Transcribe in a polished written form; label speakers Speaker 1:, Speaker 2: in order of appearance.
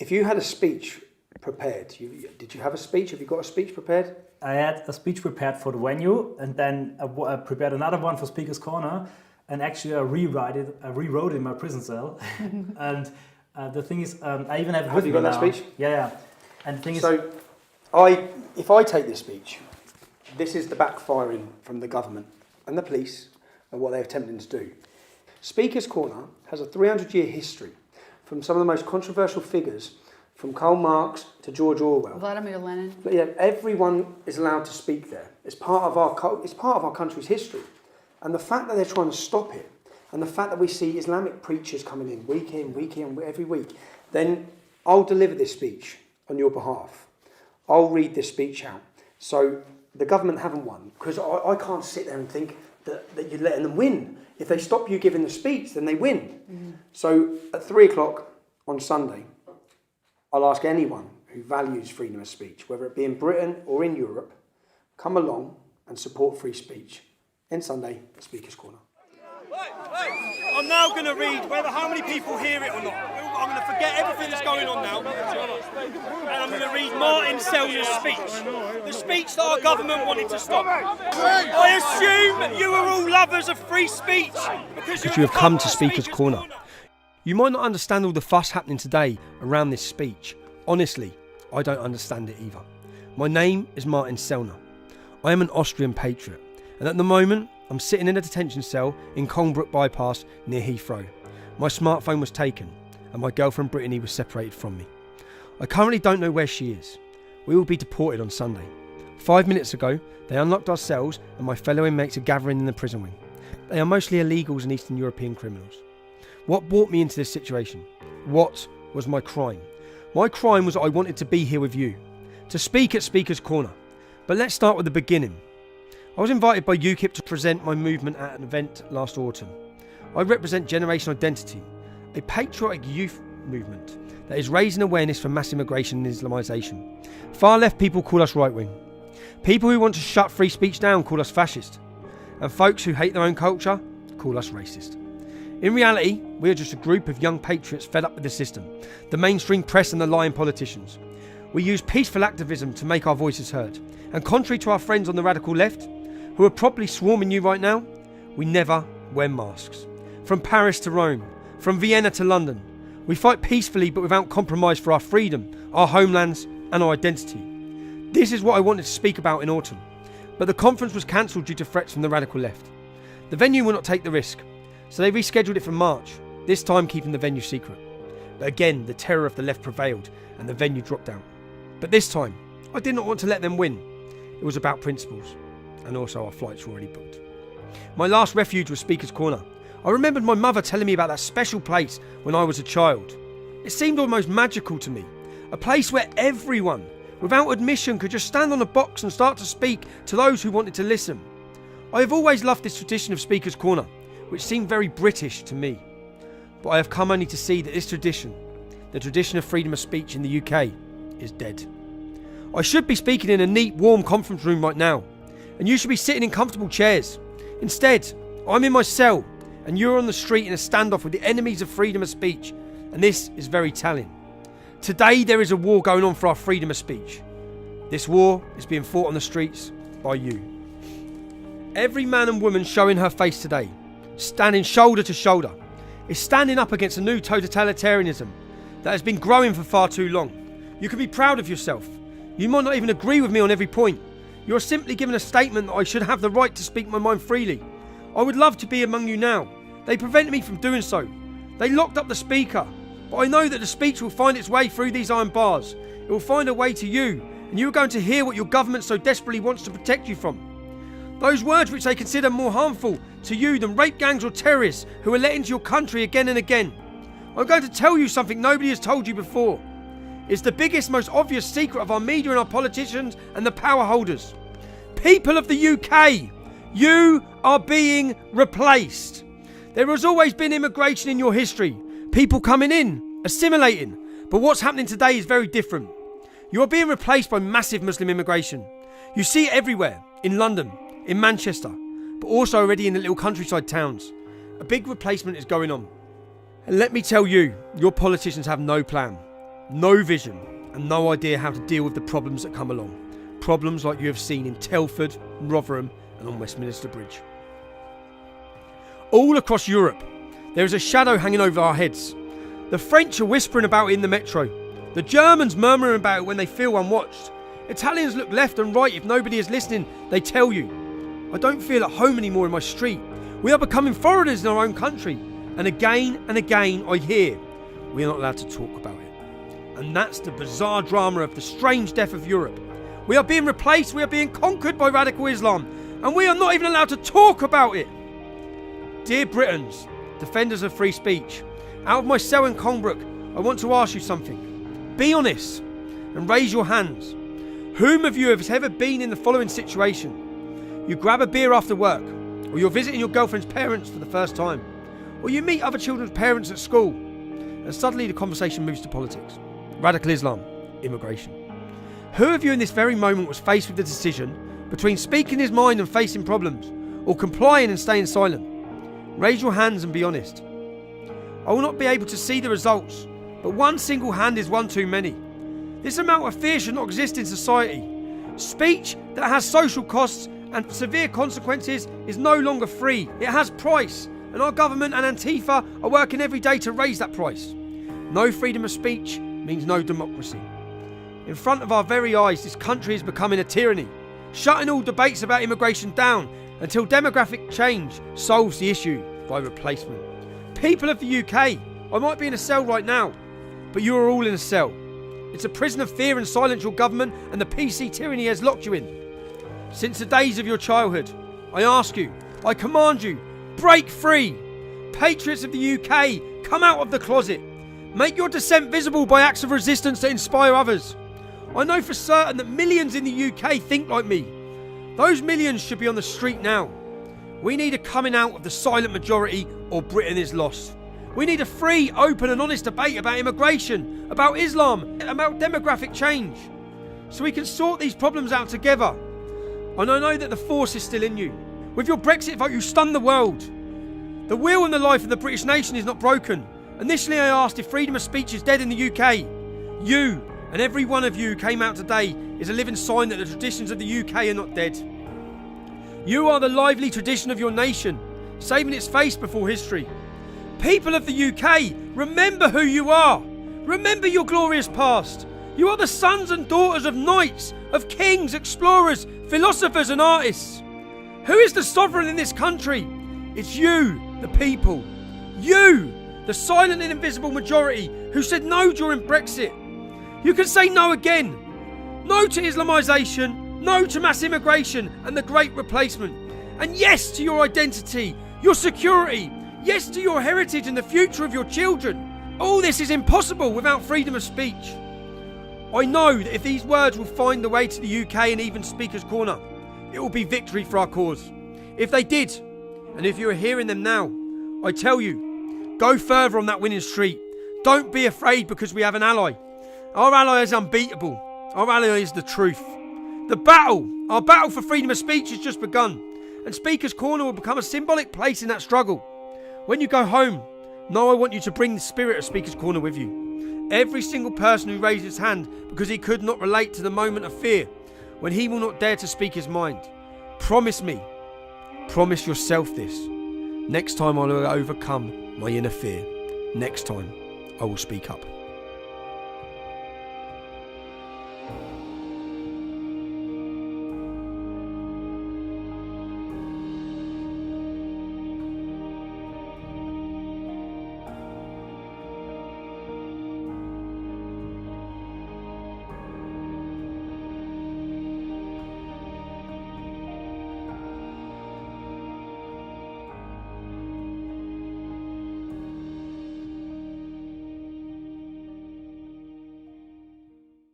Speaker 1: If you had a speech prepared, did you have a speech? Have you got a speech prepared?
Speaker 2: I had a speech prepared for the venue, and then I prepared another one for Speaker's Corner, and actually I rewrote it in my prison cell. And the thing is, I even have.
Speaker 1: Have you got that speech?
Speaker 2: Yeah. And the thing is,
Speaker 1: so if I take this speech, this is the backfiring from the government and the police and what they're attempting to do. Speaker's Corner has a 300-year history from some of the most controversial figures, from Karl Marx to George Orwell.
Speaker 3: Vladimir Lenin.
Speaker 1: But yeah, everyone is allowed to speak there. It's part of our country's history. And the fact that they're trying to stop it, and the fact that we see Islamic preachers coming in, week in, every week, then I'll deliver this speech on your behalf. I'll read this speech out. So the government haven't won, because I can't sit there and think that you're letting them win. If they stop you giving the speech, then they win. Mm. So at 3:00 on Sunday, I'll ask anyone who values freedom of speech, whether it be in Britain or in Europe, come along and support free speech in Sunday at Speaker's Corner.
Speaker 4: I'm now going to read, whether how many people hear it or not. I'm going to forget everything that's going on now, and I'm going to read Martin Selner's speech. The speech that our government wanted to stop. I assume you are all lovers of free speech because you have come to Speaker's Corner.
Speaker 1: You might not understand all the fuss happening today around this speech. Honestly, I don't understand it either. My name is Martin Selner. I am an Austrian patriot, and at the moment, I'm sitting in a detention cell in Colnbrook Bypass near Heathrow. My smartphone was taken, and my girlfriend Brittany was separated from me. I currently don't know where she is. We will be deported on Sunday. 5 minutes ago, they unlocked our cells, and my fellow inmates are gathering in the prison wing. They are mostly illegals and Eastern European criminals. What brought me into this situation? What was my crime? My crime was that I wanted to be here with you, to speak at Speaker's Corner. But let's start with the beginning. I was invited by UKIP to present my movement at an event last autumn. I represent Generation Identity, a patriotic youth movement that is raising awareness for mass immigration and Islamisation. Far left people call us right wing. People who want to shut free speech down call us fascist. And folks who hate their own culture call us racist. In reality, we are just a group of young patriots fed up with the system, the mainstream press and the lying politicians. We use peaceful activism to make our voices heard. And contrary to our friends on the radical left, who are probably swarming you right now, we never wear masks. From Paris to Rome, from Vienna to London, we fight peacefully but without compromise for our freedom, our homelands and our identity. This is what I wanted to speak about in autumn, but the conference was cancelled due to threats from the radical left. The venue will not take the risk, so they rescheduled it for March, this time keeping the venue secret. But again, the terror of the left prevailed and the venue dropped out. But this time, I did not want to let them win. It was about principles. And also our flights were already booked. My last refuge was Speaker's Corner. I remembered my mother telling me about that special place when I was a child. It seemed almost magical to me. A place where everyone, without admission, could just stand on a box and start to speak to those who wanted to listen. I have always loved this tradition of Speaker's Corner, which seemed very British to me. But I have come only to see that this tradition, the tradition of freedom of speech in the UK, is dead. I should be speaking in a neat, warm conference room right now, and you should be sitting in comfortable chairs. Instead, I'm in my cell, and you're on the street in a standoff with the enemies of freedom of speech, and this is very telling. Today there is a war going on for our freedom of speech. This war is being fought on the streets by you. Every man and woman showing her face today, standing shoulder to shoulder, is standing up against a new totalitarianism that has been growing for far too long. You can be proud of yourself. You might not even agree with me on every point. You're simply given a statement that I should have the right to speak my mind freely. I would love to be among you now. They prevented me from doing so. They locked up the speaker. But I know that the speech will find its way through these iron bars. It will find a way to you, and you are going to hear what your government so desperately wants to protect you from. Those words which they consider more harmful to you than rape gangs or terrorists who are let into your country again and again. I'm going to tell you something nobody has told you before. It's the biggest, most obvious secret of our media and our politicians and the power holders. People of the UK, you are being replaced. There has always been immigration in your history. People coming in, assimilating. But what's happening today is very different. You are being replaced by massive Muslim immigration. You see it everywhere, in London, in Manchester, but also already in the little countryside towns. A big replacement is going on. And let me tell you, your politicians have no plan. no vision, and no idea how to deal with the problems that come along. Problems like you have seen in Telford, Rotherham and on Westminster Bridge. All across Europe, there is a shadow hanging over our heads. The French are whispering about it in the metro. The Germans murmuring about it when they feel unwatched. Italians look left and right if nobody is listening, they tell you. I don't feel at home anymore in my street. We are becoming foreigners in our own country. And again I hear, we are not allowed to talk about it. And that's the bizarre drama of the strange death of Europe. We are being replaced, we are being conquered by radical Islam, and we are not even allowed to talk about it. Dear Britons, defenders of free speech, out of my cell in Colnbrook, I want to ask you something. Be honest and raise your hands. Whom of you has ever been in the following situation? You grab a beer after work, or you're visiting your girlfriend's parents for the first time, or you meet other children's parents at school, and suddenly the conversation moves to politics, radical Islam, immigration. Who of you in this very moment was faced with the decision between speaking his mind and facing problems, or complying and staying silent? Raise your hands and be honest. I will not be able to see the results, but one single hand is one too many. This amount of fear should not exist in society. Speech that has social costs and severe consequences is no longer free. It has price, and our government and Antifa are working every day to raise that price. No freedom of speech means no democracy. In front of our very eyes, this country is becoming a tyranny, shutting all debates about immigration down until demographic change solves the issue by replacement. People of the UK, I might be in a cell right now, but you are all in a cell. It's a prison of fear and silence your government and the PC tyranny has locked you in. Since the days of your childhood, I ask you, I command you, break free. Patriots of the UK, come out of the closet. Make your dissent visible by acts of resistance that inspire others. I know for certain that millions in the UK think like me. Those millions should be on the street now. We need a coming out of the silent majority or Britain is lost. We need a free, open and honest debate about immigration, about Islam, about demographic change. So we can sort these problems out together. And I know that the force is still in you. With your Brexit vote, you stunned the world. The will and the life of the British nation is not broken. Initially I asked if freedom of speech is dead in the UK. You, and every one of you who came out today, is a living sign that the traditions of the UK are not dead. You are the lively tradition of your nation, saving its face before history. People of the UK, remember who you are. Remember your glorious past. You are the sons and daughters of knights, of kings, explorers, philosophers and artists. Who is the sovereign in this country? It's you, the people. You, the silent and invisible majority who said no during Brexit. You can say no again. No to Islamisation, no to mass immigration and the great replacement. And yes to your identity, your security, yes to your heritage and the future of your children. All this is impossible without freedom of speech. I know that if these words will find the way to the UK and even Speaker's Corner, it will be victory for our cause. If they did, and if you are hearing them now, I tell you, go further on that winning streak. Don't be afraid because we have an ally. Our ally is unbeatable. Our ally is the truth. Our battle for freedom of speech has just begun, and Speaker's Corner will become a symbolic place in that struggle. When you go home, know I want you to bring the spirit of Speaker's Corner with you. Every single person who raised his hand because he could not relate to the moment of fear, when he will not dare to speak his mind. Promise me, promise yourself this. Next time I will overcome my inner fear. Next time I will speak up.